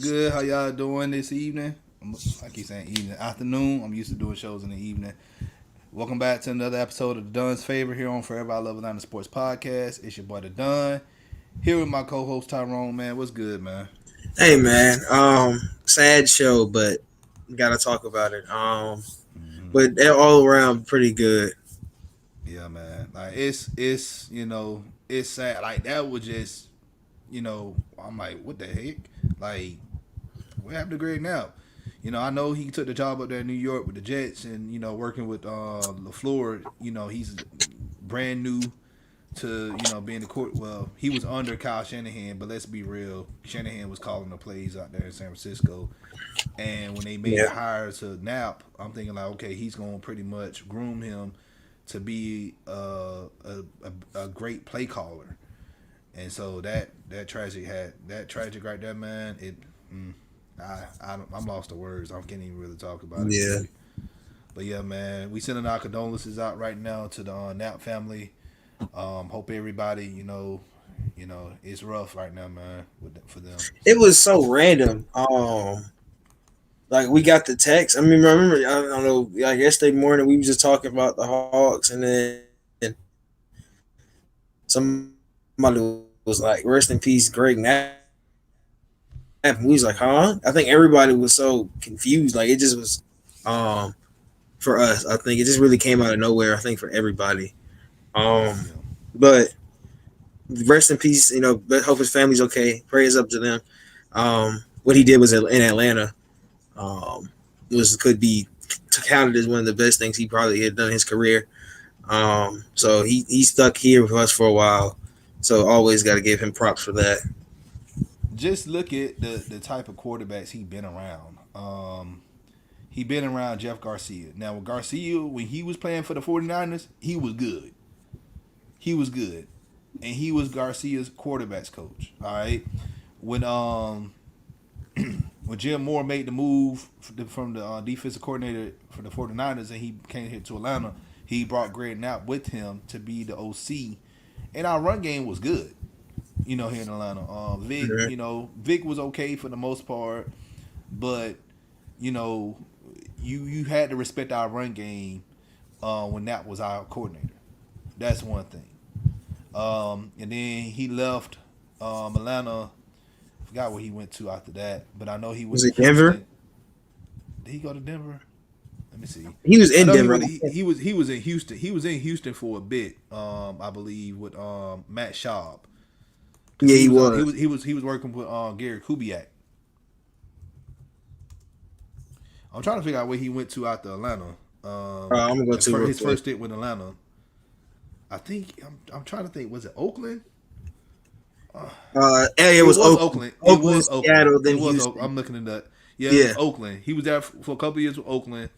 good? How y'all doing this evening? I keep saying evening, afternoon. I'm used to doing shows in the evening. Welcome back to another episode of the Don's Favor here on Forever I Love Atlanta Sports Podcast. It's your boy the Don. Here with my co-host Tyrone. Man, what's good, man? Hey man, sad show, but gotta talk about it. But they're all around pretty good. Yeah, man. Like it's it's sad. Like that was just I'm like, what the heck? Like, what happened to Greg Knapp? I know he took the job up there in New York with the Jets, and working with LaFleur. He's brand new to being the court. Well, he was under Kyle Shanahan, but let's be real, Shanahan was calling the plays out there in San Francisco. And when they made the Yeah, hire to Knapp, I'm thinking like, okay, he's going to pretty much groom him to be a great play caller. And so that tragic right there, man. I'm lost of words. I can't even really talk about it yeah. really. But yeah, man, we sending our condolences out right now to the Knapp family. Hope everybody, it's rough right now, man, for them. It So was so random. Like we got the text. I mean, remember? I don't know. Like yesterday morning, we was just talking about the Hawks, and then somebody was like, "Rest in peace, Greg Knapp." And we was like, "Huh?" I think everybody was so confused. Like it just was. Um, for us, I think it just really came out of nowhere. I think for everybody. Um, yeah, but rest in peace. But hope his family's okay. Prayers up to them. What he did was in Atlanta. Um, could be counted as one of the best things he probably had done in his career. So he stuck here with us for a while. So always got to give him props for that. just look at the type of quarterbacks he been around. He been around Jeff Garcia. Now with Garcia, when he was playing for the 49ers, he was good. He was good, and he was Garcia's quarterbacks coach. All right, when when Jim Moore made the move from the defensive coordinator for the 49ers and he came here to Atlanta, he brought Greg Knapp with him to be the OC. And our run game was good, here in Atlanta. Vic, Mhm. Vic was okay for the most part, but, you know, you had to respect our run game when Knapp was our coordinator. That's one thing. And then he left Atlanta. I forgot where he went to after that, but I know he went Was to it Denver? Houston. Did he go to Denver? Let me see. He was I in know he Denver. went. He was in Houston. He was in Houston for a bit. I believe with Matt Schaub, because Yeah, he he was was. he was working with Gary Kubiak. I'm trying to figure out where he went to after Atlanta. I'm gonna go to real His quick. first stint with Atlanta. I think I'm trying to think. Was it Oakland? It It was was Oakland, Oakland. It Oakland, was Oakland. Seattle, then It was. Houston. I'm looking at that. Yeah, it was Yeah, Oakland. He was there for a couple years with Oakland.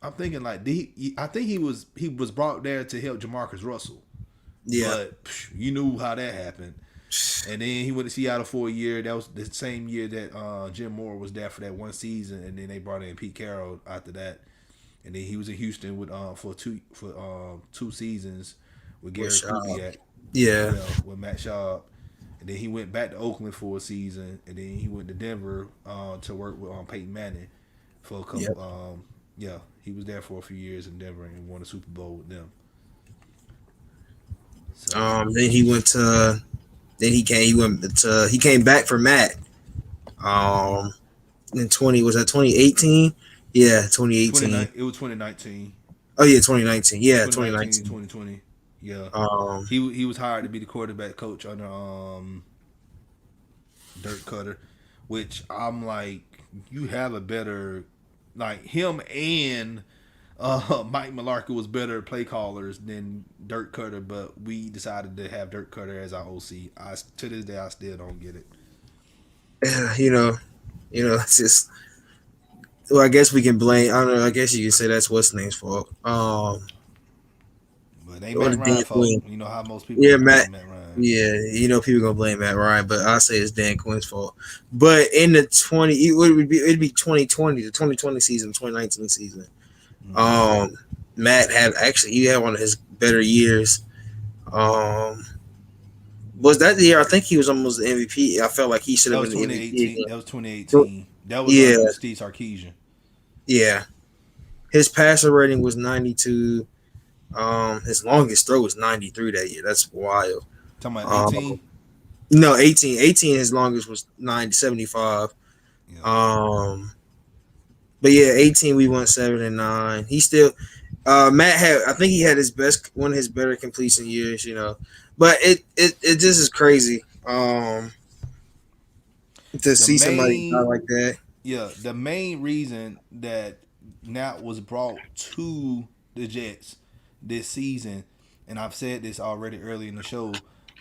I'm thinking like I think he was brought there to help Jamarcus Russell, yeah. but you knew how that happened. And then he went to Seattle for a year. That was the same year that Jim Moore was there for that one season, and then they brought in Pete Carroll after that. And then he was in Houston with for two seasons with For Gary sure. Kubiak, Yeah, with Matt Schaub. And then he went back to Oakland for a season, and then he went to Denver to work with Peyton Manning for a yep. couple. Yeah, he was there for a few years in Denver and won a Super Bowl with them. So Then he went to. Then he came. He went to. He came back for Matt. Um, in 2018. Yeah, 2018. it was 2019, Oh yeah, 2019. Yeah, 2019, 2019. 2020. Yeah, Um, he was hired to be the quarterback coach under Dirk Cutter, which I'm like, you have a better, like him and Mike Malarkey was better play callers than Dirk Cutter, but we decided to have Dirk Cutter as our OC. To this day I still don't get it. you know, it's just. Well, I guess we can blame. I don't know. I guess you can say that's what's name's fault. But they Or Matt the Dan Ryan fault. Quinn. You know how most people Yeah, gonna Matt. blame Matt Ryan. Yeah, people gonna blame Matt Ryan, but I say it's Dan Quinn's fault. But in the 20, it'd be 2020, the 2020 season, 2019 season. Mm-hmm. Um, Matt had actually he had one of his better years. Um, Was that the year? I think he was almost the MVP. I felt like he should That have was been the MVP 2018. again. That was So, 2018. That was yeah, under Steve Sarkisian. yeah. His passer rating was 92. His longest throw was 93 that year. That's wild. Talking about Um, 18. no, 18. 18, his longest was 975. Yeah. Um, but yeah, 18 we won 7-9. He still Matt had, I think he had his best, one of his better completion years, But it just is crazy. To The see somebody die main like that. the main reason that Knapp was brought to the Jets this season, and I've said this already early in the show,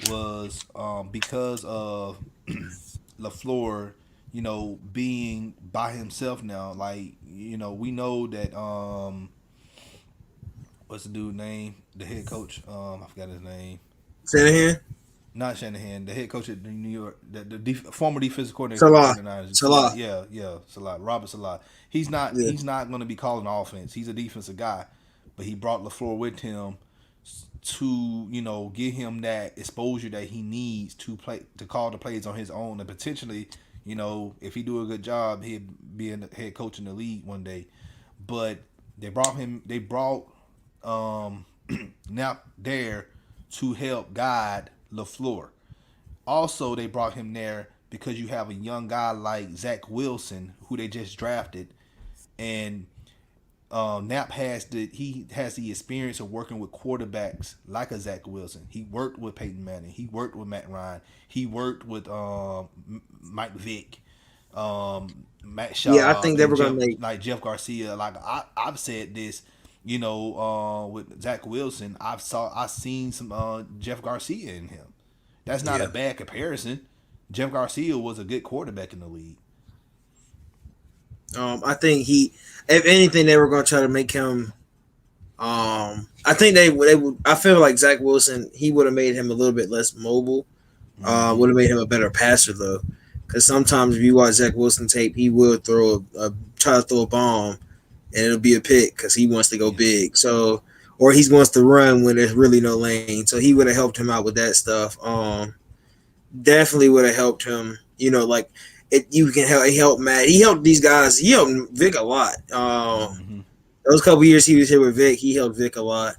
was because of LaFleur, being by himself now. Like, we know that what's the dude name? The head coach. I forgot his name. Shanahan, Not Shanahan, the head coach at the New York, former defensive coordinator for the Salah, 49ers. Yeah, Salah. yeah, Salah, Robert Salah. He's not Yeah, he's not going to be calling offense. He's a defensive guy, but he brought LaFleur with him to get him that exposure that he needs to call the plays on his own, and potentially, if he do a good job, he'll be a head coach in the league one day. But they brought Knapp there to help guide LaFleur. Also, they brought him there because you have a young guy like Zach Wilson, who they just drafted, and Knapp has the experience of working with quarterbacks like a Zach Wilson. He worked with Peyton Manning. He worked with Matt Ryan. He worked with Mike Vick, Matt yeah. I Schaub, think they and were gonna make. Jeff Garcia. Like I've said this, with Zach Wilson. I've seen some Jeff Garcia in him. That's not a Yeah. bad comparison. Jeff Garcia was a good quarterback in the league. I think if anything, they were gonna try to make him. I think they would. I feel like Zach Wilson, he would have made him a little bit less mobile. Mm-hmm. Would have made him a better passer though, because sometimes if you watch Zach Wilson tape, he will try to throw a bomb, and it'll be a pick because he wants to go Yeah. big. So, or he wants to run when there's really no lane. So he would have helped him out with that stuff. Definitely would have helped him. Like it. You can help. He helped Matt. He helped these guys. He helped Vic a lot. Mm-hmm. Those couple years he was here with Vic, he helped Vic a lot.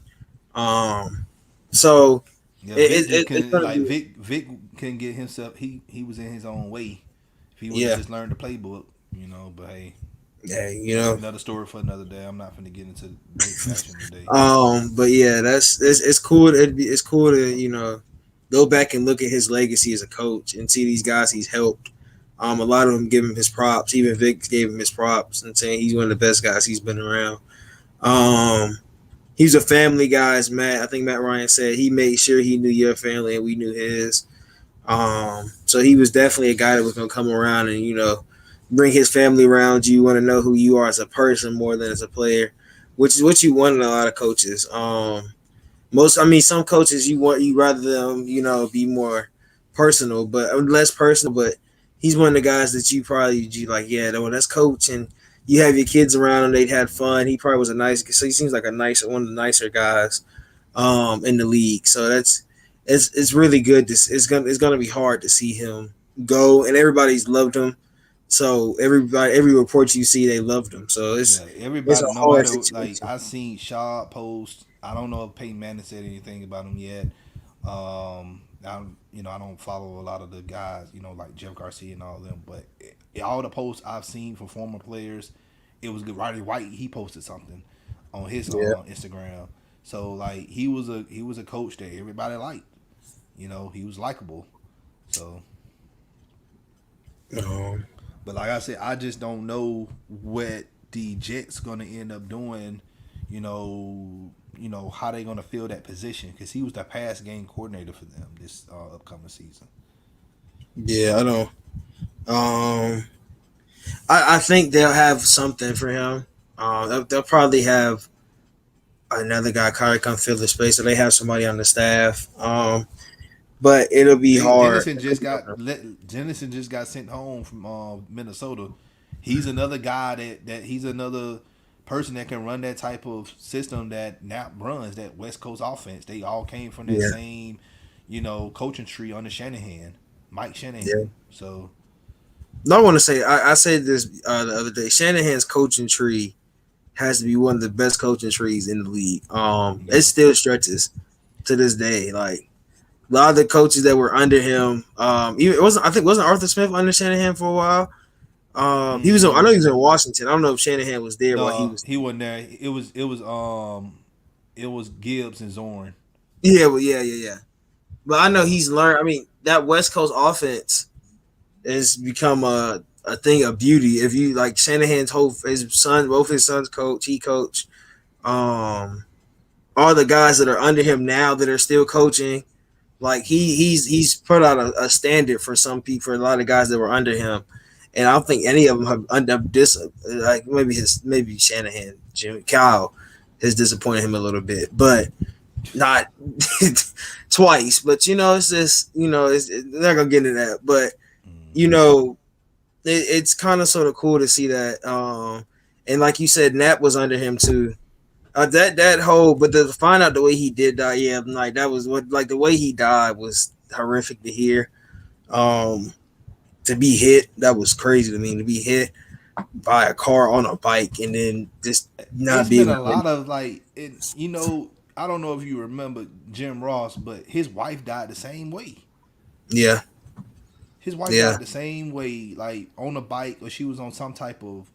So Yeah, Vic it's can gonna like be Vic can get himself. He was in his own way. If he would have yeah, just learned the playbook, But hey, yeah. another story for another day. I'm not gonna get into Vic action today. But yeah, it's cool. It's cool to go back and look at his legacy as a coach and see these guys he's helped. A lot of them give him his props. Even Vic gave him his props and saying he's one of the best guys he's been around. Um, he's a family guy, as Matt. I think Matt Ryan said he made sure he knew your family and we knew his. So he was definitely a guy that was gonna come around and bring his family around you. Want to know who you are as a person more than as a player, which is what you want in a lot of coaches. Some coaches you rather them be more personal, but less personal. But he's one of the guys that you like. Yeah, well, that's coach, and you have your kids around and they'd had fun. He probably was a nice. So he seems like one of the nicer guys in the league. So it's really good. It's gonna be hard to see him go, and everybody's loved him. So every report you see, they loved him. So Yeah, it's everybody, a no hard matter like situation. I seen Shaw post. I don't know if Peyton Manning said anything about him yet. I don't follow a lot of the guys, like Jeff Garcia and all of them. But all the posts I've seen from former players, it was good. Roddy White, he posted something on his Yeah. Instagram. So like he was a coach that everybody liked. He was likable. So, Um, but like I said, I just don't know what the Jets gonna end up doing. How they gonna fill that position because he was the pass game coordinator for them this upcoming season. yeah, I don't. I think they'll have something for him. They'll probably have another guy probably come fill the space, so they have somebody on the staff. But it'll be hard. Dennison just got sent home from Minnesota. He's another guy that he's another person that can run that type of system that Knapp runs, that West Coast offense. They all came from that Yeah, same, coaching tree under Shanahan, Mike Yeah. Shanahan. So No, I want to say I said this the other day. Shanahan's coaching tree has to be one of the best coaching trees in the league. It yeah, still stretches to this day. Like a lot of the coaches that were under him, even it wasn't. I think wasn't Arthur Smith under Shanahan for a while. He was. I know he was in mm, Washington. I don't know if Shanahan was there while he no, was. he wasn't there. It was Gibbs and Zorn. Yeah, well, yeah. But I know he's learned. I mean, that West Coast offense has become a thing of beauty. If you like Shanahan's whole his son, both his sons coach, he coach. Um, all the guys that are under him now that are still coaching, like he's put out a standard for some people, for a lot of guys that were under him, and I don't think any of them have under this. Like maybe Shanahan, Jim Kyle has disappointed him a little bit, but not twice. But it's just they're not gonna get into that, but you Mm-hmm. know it's kind of sort of cool to see that. And like you said, Knapp was under him too. That whole, but to find out the way he did die, yeah, like that was what, like the way he died was horrific to hear. Um, to be hit, that was crazy to me. To be hit by a car on a bike and then just not It's be been able a to. lot of like it. I don't know if you remember Jim Ross, but his wife died the same way. Yeah, His wife yeah, died the same way, like on a bike, or she was on some type of,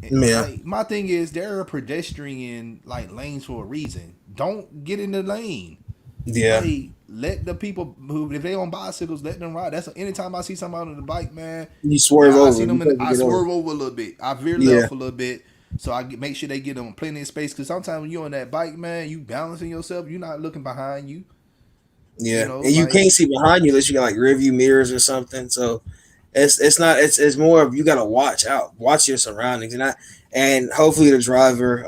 yeah, like my thing is there are pedestrian like lanes for a reason. Don't get in the lane. yeah. Like let the people who, if they on bicycles, let them ride. That's anytime I see somebody on the bike, man. You swerve I see over. You them, and supposed to I get over. swerve over a little bit. I veer Yeah, left a little bit, so make sure they get them plenty of space. Because sometimes when you're on that bike, man, you balancing yourself. You're not looking behind you. yeah. And you Like can't see behind you unless you got like rear view mirrors or something. So it's not it's more of you got to watch out, watch your surroundings, and hopefully the driver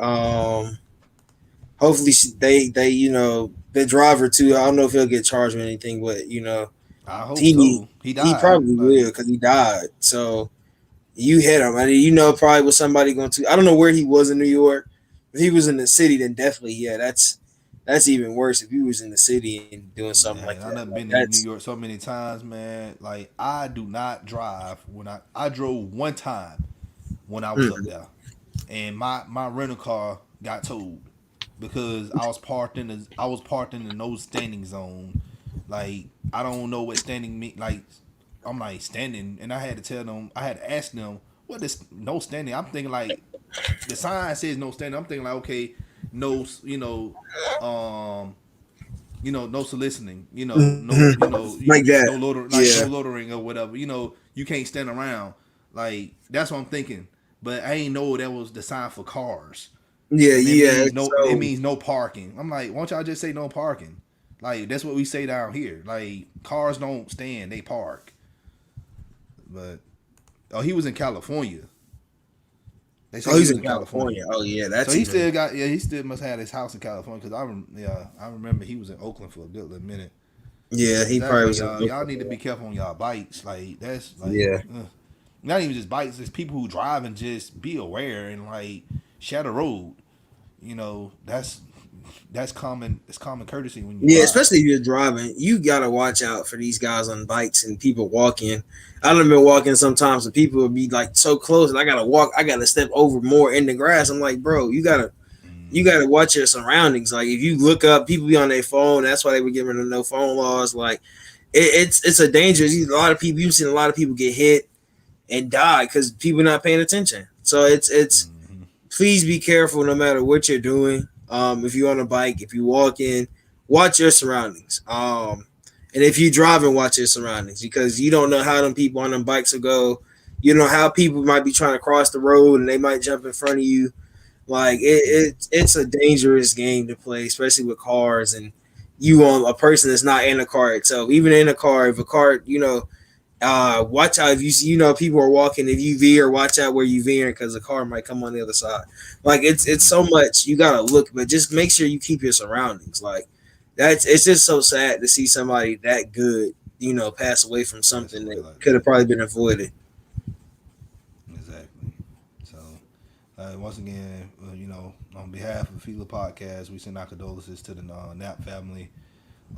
hopefully they the driver too. I don't know if he'll get charged with anything, but I hope he so. He he died. probably will Like because he died. So you hit him, and probably was somebody going to. I don't know where he was in New York. If he was in the city, then definitely that's even worse. If he was in the city and doing something like man, I that, done like been in New that's York so many times, man. Like I do not drive when I drove one time when I was up mm, there, and my rental car got towed because I was parked in the no standing zone. Like I don't know what standing mean. Like I'm like standing, and I had to tell them. I had to ask them what is no standing. I'm thinking like the sign says no standing. I'm thinking like okay, no, um, no soliciting. No, like that. no loader, like no Yeah, loitering or whatever. You can't stand around. Like that's what I'm thinking. But I ain't know that was the sign for cars, yeah, and it yeah. means no. It So means no parking. I'm like, why don't y'all just say no parking? Like that's what we say down here. Like cars don't stand, they park. But oh, he was in California. They said he he's was in in California. California. Oh yeah, So that's he even. still got he still must have his house in California because I remember he was in Oakland for a good little minute. Yeah, But he probably exactly, was in. y'all need to be careful on y'all bikes. Like that's like Yeah, not even just bikes. It's people who drive and just be aware and like share the road. That's common. It's common courtesy when you yeah. drive. Especially if you're driving, you gotta watch out for these guys on bikes and people walking. I done been walking sometimes, and people will be like so close, and I gotta walk. I gotta step over more in the grass. I'm like, bro, you gotta watch your surroundings. Like if you look up, people be on their phone. That's why they were giving them no phone laws. Like it's a danger. A lot of people. You've seen a lot of people get hit and die because people not paying attention. So it's Mm-hmm. please be careful no matter what you're doing. If you're on a bike, if you walk in, watch your surroundings. And if you drive and watch your surroundings because you don't know how them people on them bikes will go. You know how people might be trying to cross the road and they might jump in front of you. Like it's a dangerous game to play, especially with cars and you on a person that's not in a car itself. Even in a car, if a car, watch out if you see, people are walking. If you veer, watch out where you veer because the car might come on the other side. Like it's Mm-hmm. so much you gotta look, but just make sure you keep your surroundings. Like it's just so sad to see somebody that good, pass away from Pass something away that like could have that. probably been avoided. Exactly. So, once again, on behalf of FILA Podcast, we send our condolences to the Knapp family.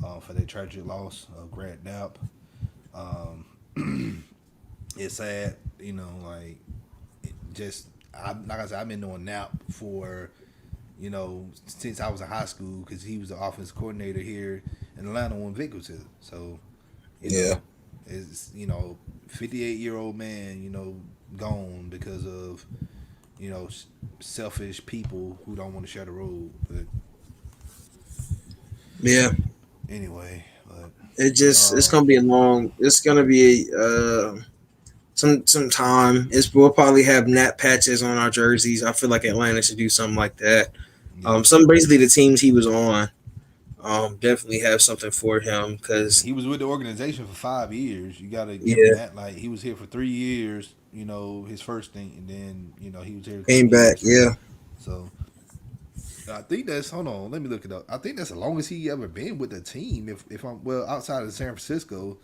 for their tragic loss of Greg Knapp. Um, it's sad, like just like I said, I've been doing Knapp for since I was in high school because he was the offense coordinator here in Atlanta when Vic was here. So you Yeah. know, it's 58-year-old man, gone because of selfish people who don't want to share the road. But Yeah. anyway, but It's gonna be a long. It's gonna be some time. We'll probably have nap patches on our jerseys. I feel like Atlanta should do something like that. yeah, Some basically the teams he was on, definitely have something for him because he was with the organization for 5 years. You got to give him yeah, that. Like he was here for 3 years. His first thing, and then he was here a came couple back. years. Yeah, So I think that's hold on. Let me look it up. I think that's the longest he ever been with the team. If I'm well outside of San Francisco,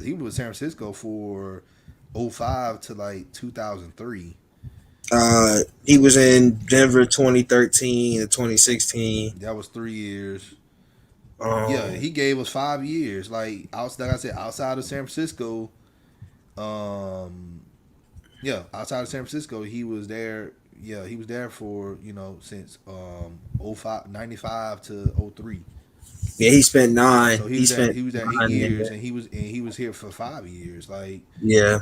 he was with San Francisco for '05 to like 2003. he was in Denver 2013 to 2016. That was 3 years. Yeah, Um, he gave us 5 years. Like I said, outside of San Francisco, um, yeah, outside of San Francisco, he was there. Yeah, he was there for since '05 '95 to '03. yeah, he spent nine. So He spent he was there 8 9 in years, there. and he was here for 5 years. Like Yeah,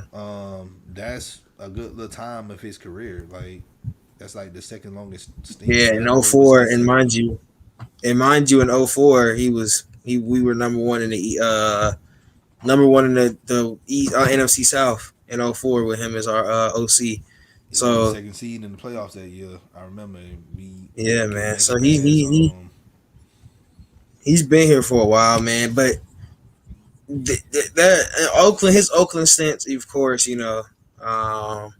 that's a good little time of his career. Like that's like the second longest stint yeah, he in ever was with '04, and Cincinnati. mind you, in '04, we were number one in the number one in the NFC South in '04 with him as our OC. Yeah, we were So second seed in the playoffs that year. I remember we yeah, couldn't man. make So it past. he's been here for a while, man. But that Oakland, his Oakland stance, of course, um,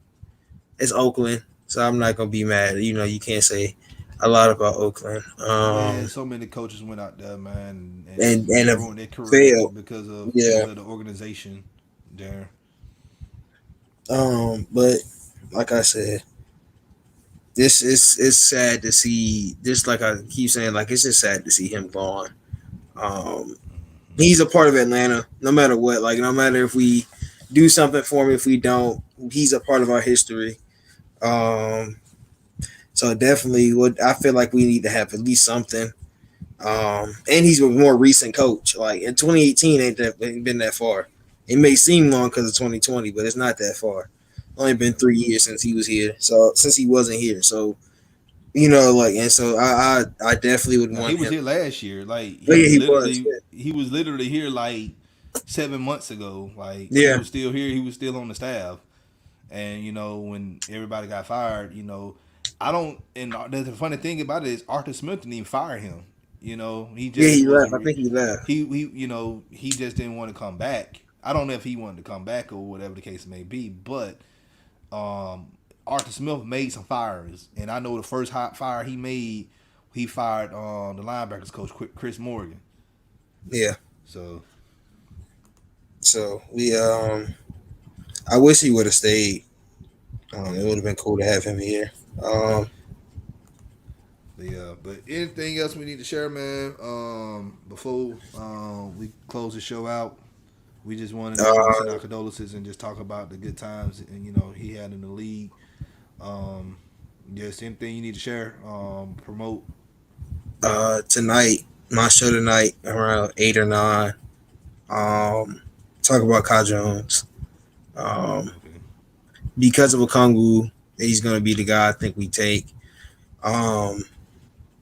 it's Oakland, so I'm not gonna be mad. You can't say a lot about Oakland. Man, so many coaches went out there, man, And they have ruined their career failed. because Yeah. of the organization there. But like I said, this is it's sad to see. Just like I keep saying, like it's just sad to see him gone. Um, he's a part of Atlanta, no matter what. Like no matter if we do something for him, if we don't, he's a part of our history. Um, so definitely, what I feel like we need to have at least something. And he's a more recent coach. Like in 2018, ain't been that far. It may seem long because of 2020, but it's not that far. Only been Yeah. 3 years since he was here. So since he wasn't here, so and so I definitely would Now he want was him. here last year. Like But yeah, he was. he was literally here like 7 months ago. Like he Yeah, was still here. He was still on the staff. And when everybody got fired, I don't. And the funny thing about it is Arthur Smith didn't even fire him. He yeah, just he left. wasn't. I think he left. He just didn't want to come back. I don't know if he wanted to come back or whatever the case may be, but um, Arthur Smith made some fires, and I know the first hot fire he made, he fired the linebackers coach Chris Morgan. Yeah. So So I wish he would have stayed. It would have been cool to have him here. Um, yeah, but anything else we need to share, man? Before we close the show out, we just wanted to send uh, our condolences and just talk about the good times and he had in the league. Um, just anything you need to share, promote. Tonight, my show tonight around 8 or 9. Talk about Kai Jones. Um, Okay. because of Okongu, he's gonna be the guy I think we take. Um,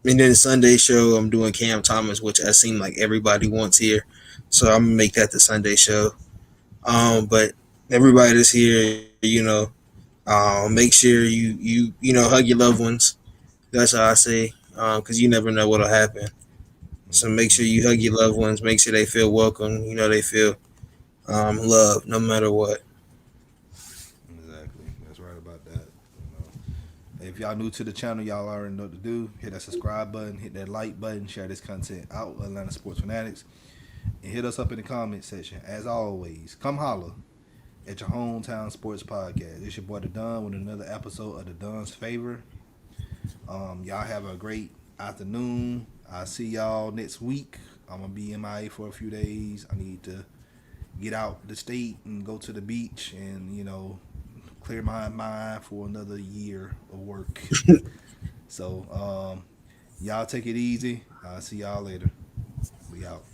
and then the Sunday show, I'm doing Cam Thomas, which I seem like everybody wants here, so I'm gonna make that the Sunday show. But everybody that's here, make sure you hug your loved ones. That's how I say, because you never know what'll happen. So make sure you hug your loved ones. Make sure they feel welcome. They feel loved no matter what. Exactly. That's right about that. If y'all new to the channel, y'all already know what to do. Hit that subscribe button, hit that like button, share this content out with Atlanta Sports Fanatics, and hit us up in the comment section. As always, come holler at your hometown sports podcast. It's your boy the Don with another episode of the Don's Favor. Y'all have a great afternoon. I'll see y'all next week I'm gonna be MIA for a few days. I need to get out the state and go to the beach and clear my mind for another year of work. So y'all take it easy. I'll see y'all later. We out.